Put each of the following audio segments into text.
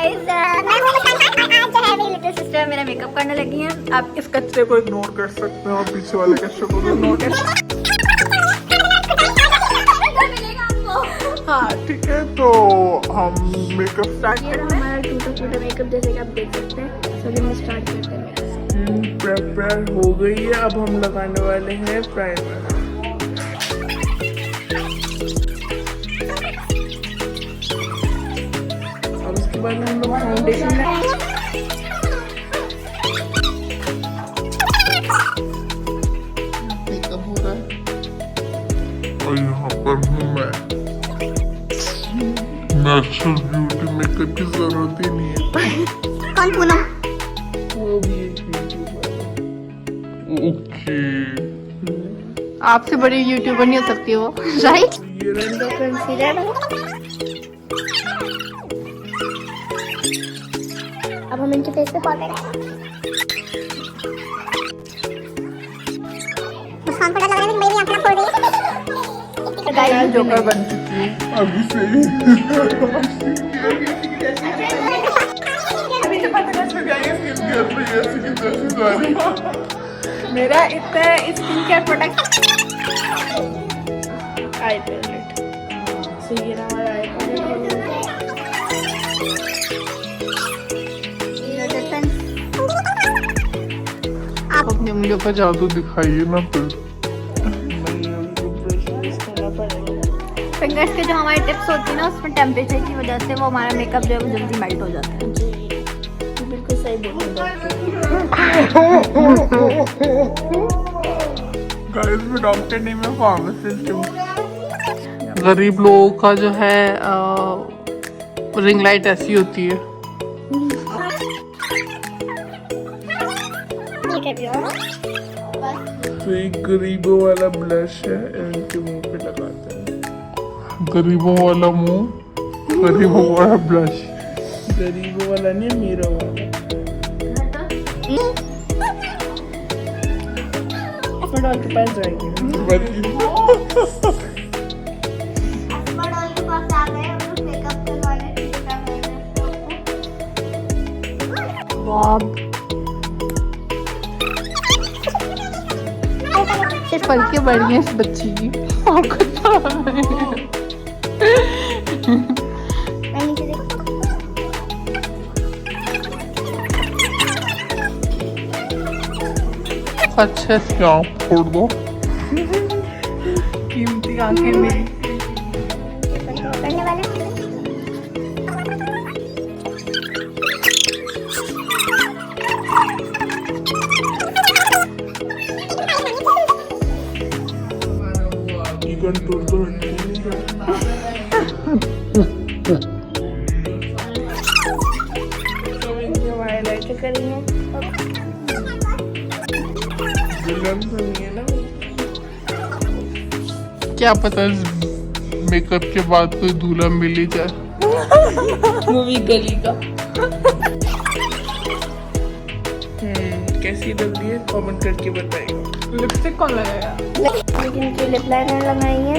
Guys आज जो है मेरी लिटिल सिस्टर मेरा मेकअप करने लगी हैं। आप इस कचरे को इग्नोर कर सकते हो और पीछे वाले कचरे को भी इग्नोर कर सकते हो। हाँ ठीक है, तो हम मेकअप स्टार्ट करते हैं। हमारा टूटा मेकअप जैसे कि आप देख सकते हैं। चलिए हम स्टार्ट करते हैं। प्रेपर हो गई है, अब हम लगाने वाले हैं प्राइमर। अब उसके बाद हम लोग फाउंडेशन मेकअप हो रहा है और यहाँ पर हूँ मैं। नेचुरल ब्यूटी मेकअप की जरूरत ही नहीं है। कौन पूनम? वो भी एक ओके। आपसे बड़ी यूट्यूबर नहीं हो सकती वो, राइट? ये रंगा कंसीलर। अब हम इनके फेस पे पाउडर मुस्कान पड़ा लग रहा है मेरी आंखें खोल रही है। गाइस जोकर बन चुकी है अभी से ही। अभी तो पता कैसे जाएंगे स्किन केयर पे ऐसे की तैसे जा रही। मेरा इतना skin care product eye palette से ये हमारा आई पैलेट। आप अपने मुझे पर जादू दिखाइए ना फिर। फिंगर्स के जो हमारी टिप्स होती है ना उसमें टेम्परेचर की वजह से वो हमारा मेकअप जो है वो जल्दी मेल्ट हो जाता है। बिल्कुल सही बोल गाइस, मैं डॉक्टर नहीं, मैं फार्मासिस्ट हूँ। गरीब लोगों का जो है रिंग लाइट ऐसी होती है। तो एक गरीबों वाला ब्लश है, इनके मुंह पे लगाते हैं। गरीबों वाला मुंह, गरीबों वाला ब्लश। गरीबों वाला नहीं, मेरा वाला। डॉल के पास जाएंगे। सिर्फ पलके बढ़ गई इस बच्ची की। और कुछ अच्छे से आँख फोड़ दो। कीमती आंखें मेरी। कंट्रोल तो हाईलाइट करेंगे। क्या पता मेकअप के बाद कोई दूल्हा मिल ही जाए। मूवी गली का। कैसी लग रही है कमेंट करके बताइएगा। लिपस्टिक कौन लगाएगा? लेकिन की लिप लाइनर लगाई है।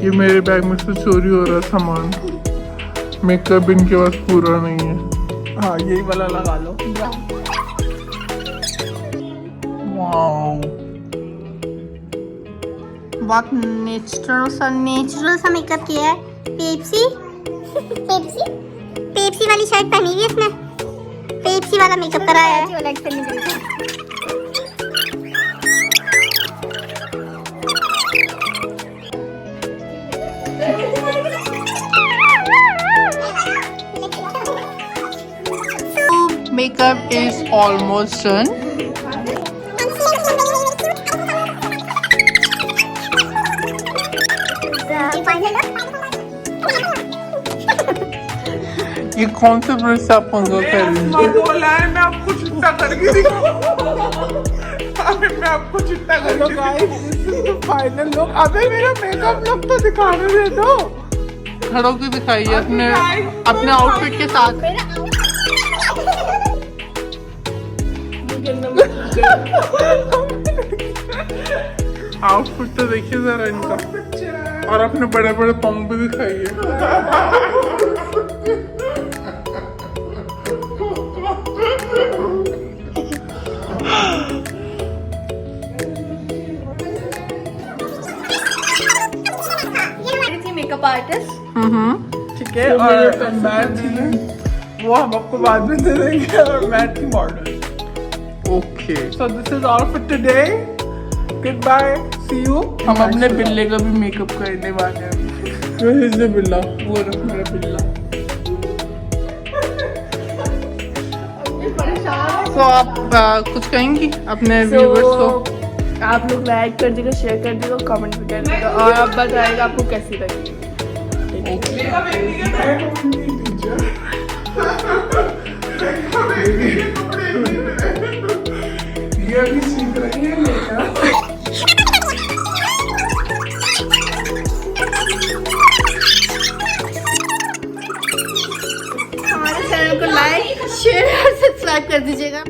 ये मेरे बैग में से चोरी हो रहा सामान। मेकअप इनके पास पूरा नहीं है। हाँ, यही वाला लगा लो। वाओ, बहुत नेचुरल सा मेकअप किया है। पेप्सी वाली शर्ट पहनी हुई है इसने। पेप्सी वाला मेकअप कराया है। Makeup is almost done. ये कौन से ब्रश से आप पंगा कर रही हैं? बोला है मैं आपको चिट्टा करके दिखाऊं। मैं आपको चिट्टा करके फाइनल लुक। अबे मेरा मेकअप लुक तो दिखाने दे दो। खड़ो के दिखाइए अपने आउटफिट के साथ। आउटफिट तो देखिए जरा इनका, और अपने बड़े बड़े पंप भी दिखाइए। आर्टिस्ट। ठीक है, और मैं थी, वो हम आपको बाद में दे देंगे, और मैं थी model. Okay, so this is all for today, goodbye, see you. हम अपने बिल्ले का भी मेकअप करने वाले हैं। बिल्ला, वो रख मेरा बिल्ला। तो आप कुछ कहेंगी अपने व्यूअर्स को? आप लोग लाइक कर दीजिएगा, शेयर कर दीजिएगा, कमेंट भी कर दीजिएगा, और आप बताइएगा आपको कैसी लगी। ये अभी सीख रही है मेकअप। हमारे चैनल को लाइक शेयर और सब्सक्राइब कर दीजिएगा।